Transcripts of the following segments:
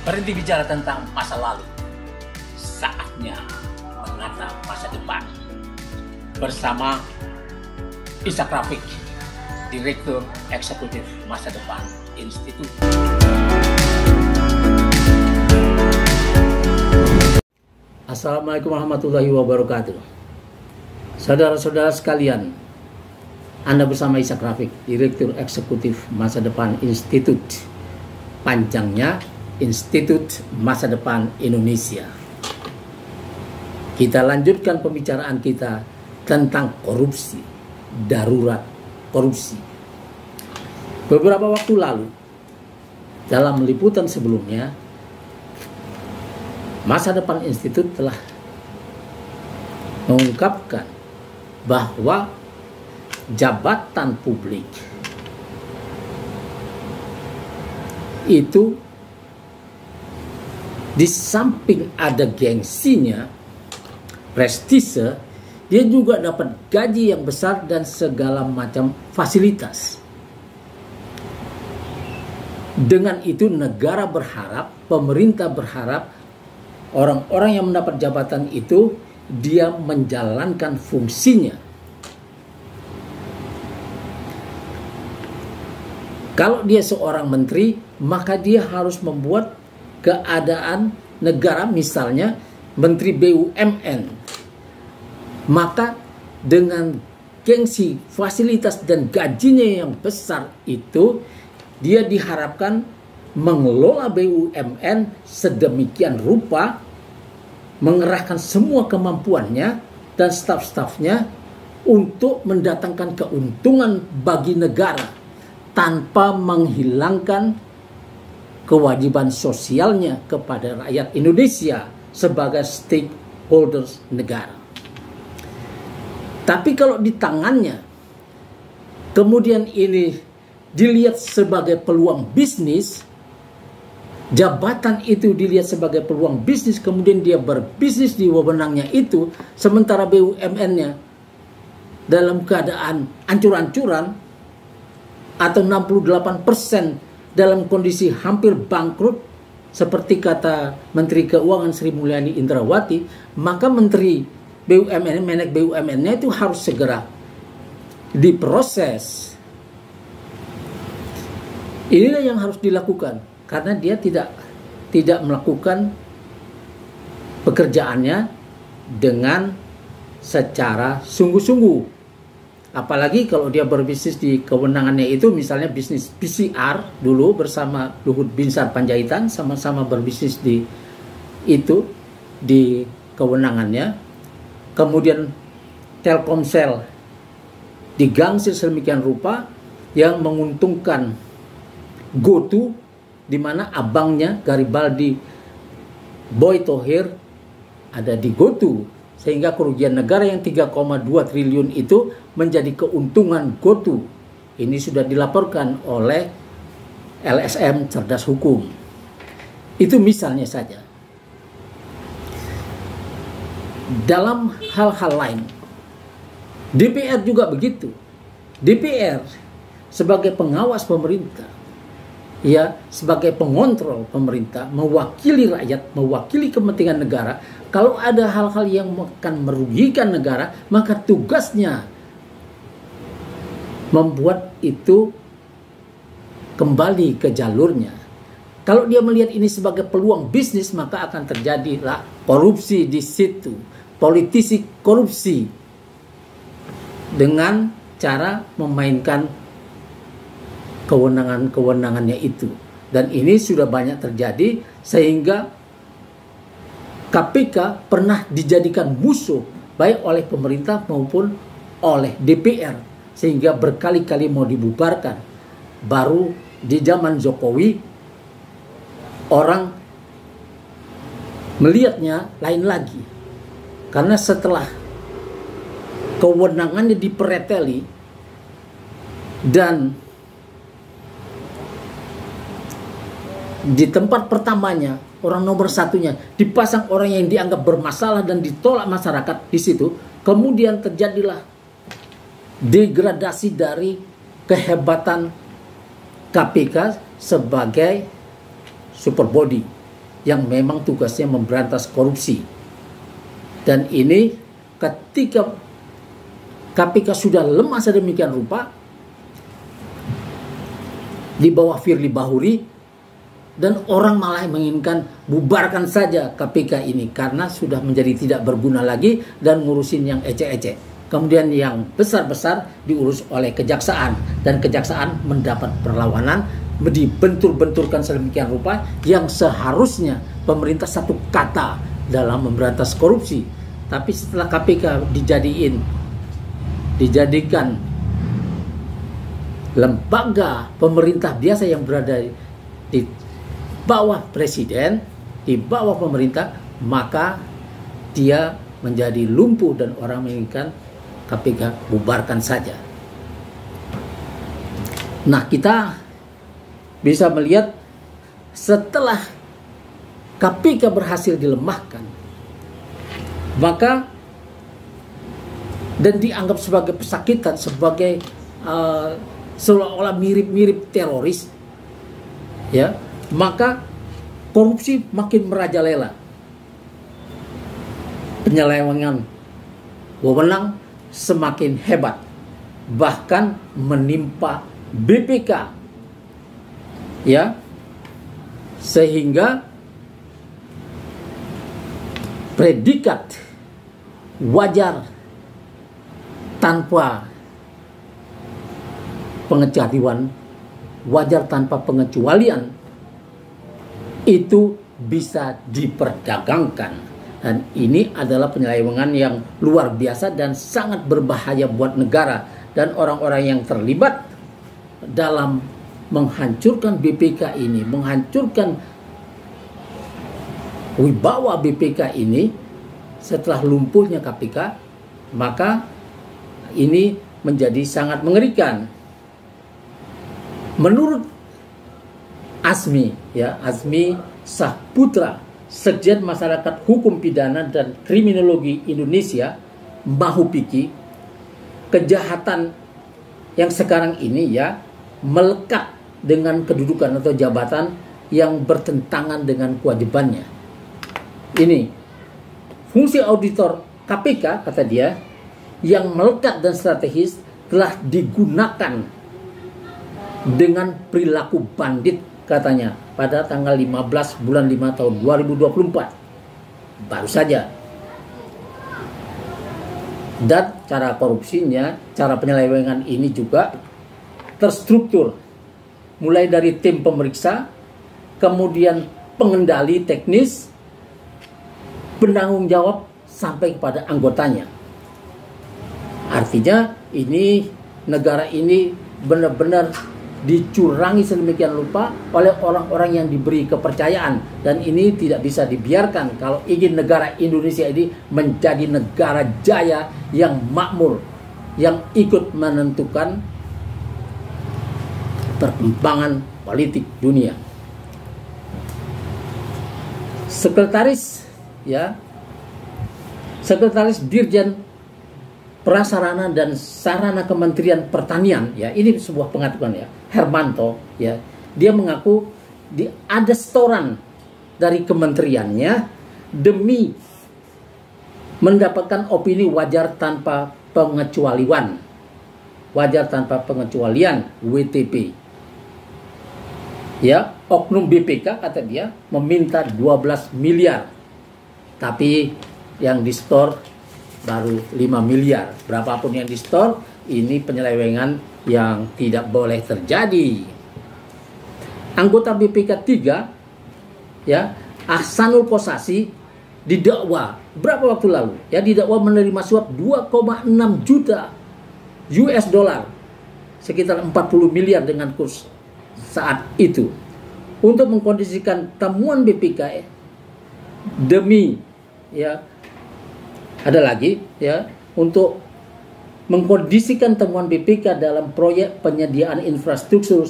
Berhenti bicara tentang masa lalu. Saatnya menatap masa depan. Bersama Ishak Rafiq, Direktur Eksekutif Masa Depan Institut. Assalamualaikum warahmatullahi wabarakatuh. Saudara-saudara sekalian, Anda bersama Ishak Rafiq, Direktur Eksekutif Masa Depan Institut. Panjangnya Institut Masa Depan Indonesia. Kita lanjutkan pembicaraan kita tentang korupsi, darurat korupsi. Beberapa waktu lalu, dalam liputan sebelumnya, Masa Depan Institut telah mengungkapkan bahwa jabatan publik itu di samping ada gengsinya, prestise, dia juga dapat gaji yang besar dan segala macam fasilitas. Dengan itu negara berharap, pemerintah berharap orang-orang yang mendapat jabatan itu dia menjalankan fungsinya. Kalau dia seorang menteri, maka dia harus membuat keadaan negara, misalnya Menteri BUMN, maka dengan gengsi, fasilitas dan gajinya yang besar itu, dia diharapkan mengelola BUMN sedemikian rupa, mengerahkan semua kemampuannya dan staf-stafnya untuk mendatangkan keuntungan bagi negara tanpa menghilangkan kewajiban sosialnya kepada rakyat Indonesia sebagai stakeholders negara. Tapi kalau di tangannya kemudian ini dilihat sebagai peluang bisnis, jabatan itu dilihat sebagai peluang bisnis, kemudian dia berbisnis di wewenangnya itu, sementara BUMN-nya dalam keadaan ancur-ancuran atau 68% dalam kondisi hampir bangkrut, seperti kata Menteri Keuangan Sri Mulyani Indrawati, maka Menteri BUMN, Menek BUMN-nya itu harus segera diproses. Inilah yang harus dilakukan, karena dia tidak melakukan pekerjaannya dengan secara sungguh-sungguh. Apalagi kalau dia berbisnis di kewenangannya itu, misalnya bisnis PCR dulu bersama Luhut Binsar Panjaitan, sama-sama berbisnis di kewenangannya. Kemudian Telkomsel digangsir sedemikian rupa yang menguntungkan GoTo, di mana abangnya Garibaldi Boy Thohir ada di GoTo, sehingga kerugian negara yang 3,2 triliun itu menjadi keuntungan GoTo. Ini sudah dilaporkan oleh LSM Cerdas Hukum. Itu misalnya saja. Dalam hal-hal lain, DPR juga begitu. DPR sebagai pengawas pemerintah, ya, sebagai pengontrol pemerintah, mewakili rakyat, mewakili kepentingan negara. Kalau ada hal-hal yang akan merugikan negara, maka tugasnya membuat itu kembali ke jalurnya. Kalau dia melihat ini sebagai peluang bisnis, maka akan terjadilah korupsi di situ. Politisi korupsi dengan cara memainkan kewenangannya itu. Dan ini sudah banyak terjadi, sehingga KPK pernah dijadikan musuh baik oleh pemerintah maupun oleh DPR, sehingga berkali-kali mau dibubarkan. Baru di zaman Jokowi orang melihatnya lain lagi, karena setelah kewenangannya dipereteli dan di tempat pertamanya, orang nomor satunya dipasang orang yang dianggap bermasalah dan ditolak masyarakat di situ, kemudian terjadilah degradasi dari kehebatan KPK sebagai super body. yang memang tugasnya memberantas korupsi. Dan ini ketika KPK sudah lemah sedemikian rupa di bawah Firly Bahuri, dan orang malah menginginkan bubarkan saja KPK ini karena sudah menjadi tidak berguna lagi dan ngurusin yang ecek-ecek. Kemudian yang besar-besar diurus oleh kejaksaan, dan kejaksaan mendapat perlawanan, dibentur-benturkan sedemikian rupa yang seharusnya pemerintah satu kata dalam memberantas korupsi. Tapi setelah KPK dijadikan lembaga pemerintah biasa yang berada di bawah presiden, di bawah pemerintah, maka dia menjadi lumpuh dan orang menginginkan KPK bubarkan saja. Nah, kita bisa melihat setelah KPK berhasil dilemahkan, maka dan dianggap sebagai pesakitan, sebagai seolah-olah mirip-mirip teroris, ya, maka korupsi makin merajalela. Penyelewengan wewenang semakin hebat, bahkan menimpa BPK, ya, sehingga predikat wajar tanpa pengecualian, wajar tanpa pengecualian itu bisa diperdagangkan. Dan ini adalah penyelewengan yang luar biasa dan sangat berbahaya buat negara dan orang-orang yang terlibat dalam menghancurkan BPK ini, menghancurkan wibawa BPK ini. Setelah lumpuhnya KPK, maka ini menjadi sangat mengerikan. Menurut Azmi, ya, Azmi Sahputra, Sekjen Masyarakat Hukum Pidana dan Kriminologi Indonesia, Mahupiki, kejahatan yang sekarang ini, ya, melekat dengan kedudukan atau jabatan yang bertentangan dengan kewajibannya. Ini fungsi auditor KPK, kata dia, yang melekat dan strategis telah digunakan dengan perilaku bandit, katanya, pada tanggal 15 bulan 5 tahun 2024 baru saja. Dan cara korupsinya, cara penyelewengan ini juga terstruktur, mulai dari tim pemeriksa, kemudian pengendali teknis, penanggung jawab, sampai kepada anggotanya. Artinya ini negara ini benar-benar dicurangi sedemikian rupa oleh orang-orang yang diberi kepercayaan, dan ini tidak bisa dibiarkan kalau ingin negara Indonesia ini menjadi negara jaya yang makmur, yang ikut menentukan perkembangan politik dunia. Sekretaris Dirjen Prasarana dan Sarana Kementerian Pertanian, ya, ini sebuah pengaturan, ya, Hermanto, ya, dia mengaku ada setoran dari kementeriannya demi mendapatkan opini wajar tanpa pengecualian, WTP, ya. Oknum BPK, kata dia, meminta 12 miliar, tapi yang di store baru 5 miliar. Berapapun yang di store, ini penyelewengan yang tidak boleh terjadi. Anggota BPK 3, ya, Ahsanul Kosasi, didakwa berapa waktu lalu, ya, didakwa menerima suap 2,6 juta US dollar, sekitar 40 miliar dengan kurs saat itu, untuk mengkondisikan temuan BPK demi, ya, ada lagi, ya, untuk mengkondisikan temuan BPK dalam proyek penyediaan infrastruktur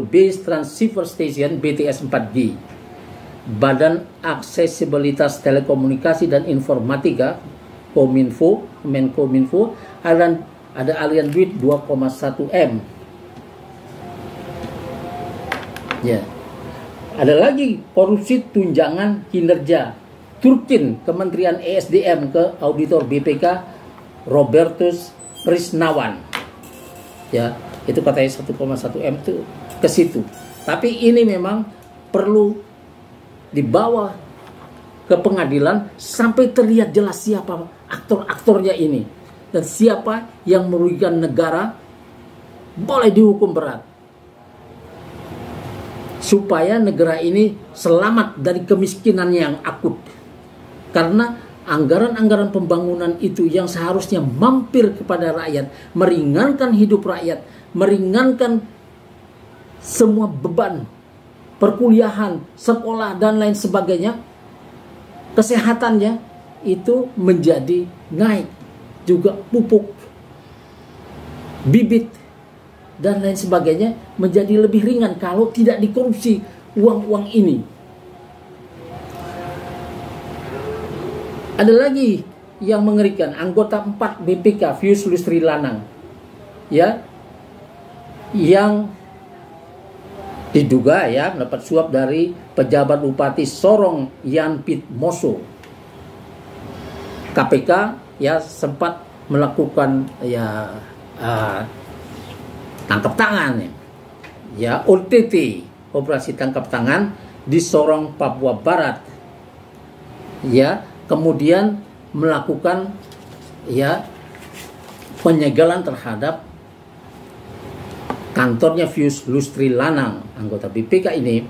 Base Transceiver Station BTS 4G, Badan Aksesibilitas Telekomunikasi dan Informatika Menkominfo, ada aliran duit 2,1 M. Ya. Ada lagi korupsi tunjangan kinerja. Turkin Kementerian ESDM ke auditor BPK Robertus Krisnawan. Ya, itu katanya 1,1 M itu ke situ. Tapi ini memang perlu dibawa ke pengadilan sampai terlihat jelas siapa aktor-aktornya ini dan siapa yang merugikan negara, boleh dihukum berat supaya negara ini selamat dari kemiskinan yang akut. Karena anggaran-anggaran pembangunan itu yang seharusnya mampir kepada rakyat, meringankan hidup rakyat, meringankan semua beban perkuliahan, sekolah, dan lain sebagainya, kesehatannya itu menjadi naik, juga pupuk, bibit, dan lain sebagainya menjadi lebih ringan kalau tidak dikorupsi uang-uang ini. Ada lagi yang mengerikan, anggota 4 BPK Pius Lustri Lanang, ya, yang diduga ya mendapat suap dari pejabat Bupati Sorong Yan Pit Moso. KPK ya sempat melakukan tangkap tangan, ya OTT, operasi tangkap tangan di Sorong, Papua Barat, ya. Kemudian melakukan ya penyegelan terhadap kantornya Pius Lustri Lanang, anggota BPK ini,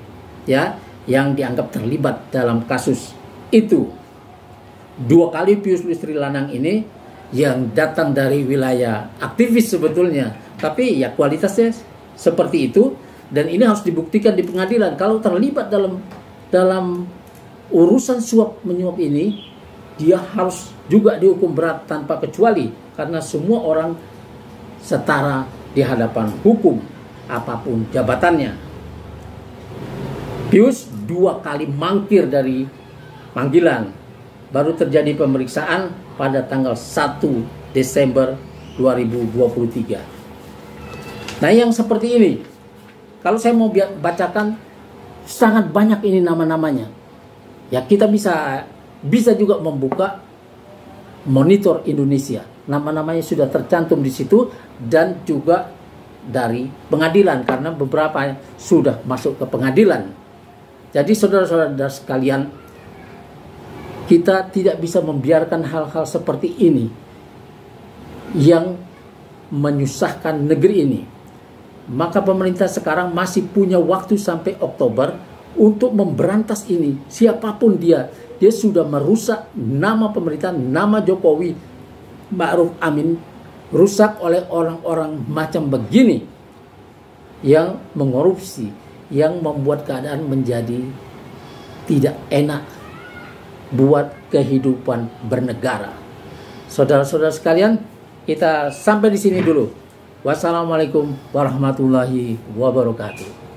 ya, yang dianggap terlibat dalam kasus itu. 2 kali Pius Lustri Lanang ini yang datang dari wilayah aktivis sebetulnya, tapi ya kualitasnya seperti itu, dan ini harus dibuktikan di pengadilan. Kalau terlibat dalam urusan suap menyuap ini, dia harus juga dihukum berat tanpa kecuali, karena semua orang setara di hadapan hukum apapun jabatannya. Pius 2 kali mangkir dari panggilan, baru terjadi pemeriksaan pada tanggal 1 Desember 2023. Nah, yang seperti ini, kalau saya mau bacakan, sangat banyak ini nama-namanya. Ya, kita bisa juga membuka Monitor Indonesia. Nama-namanya sudah tercantum di situ, dan juga dari pengadilan, karena beberapa sudah masuk ke pengadilan. Jadi saudara-saudara sekalian, kita tidak bisa membiarkan hal-hal seperti ini yang menyusahkan negeri ini. Maka pemerintah sekarang masih punya waktu sampai Oktober untuk memberantas ini. Siapapun dia sudah merusak nama pemerintahan, nama Jokowi Ma'ruf Amin, rusak oleh orang-orang macam begini yang mengorupsi, yang membuat keadaan menjadi tidak enak buat kehidupan bernegara. Saudara-saudara sekalian, kita sampai di sini dulu. Wassalamualaikum warahmatullahi wabarakatuh.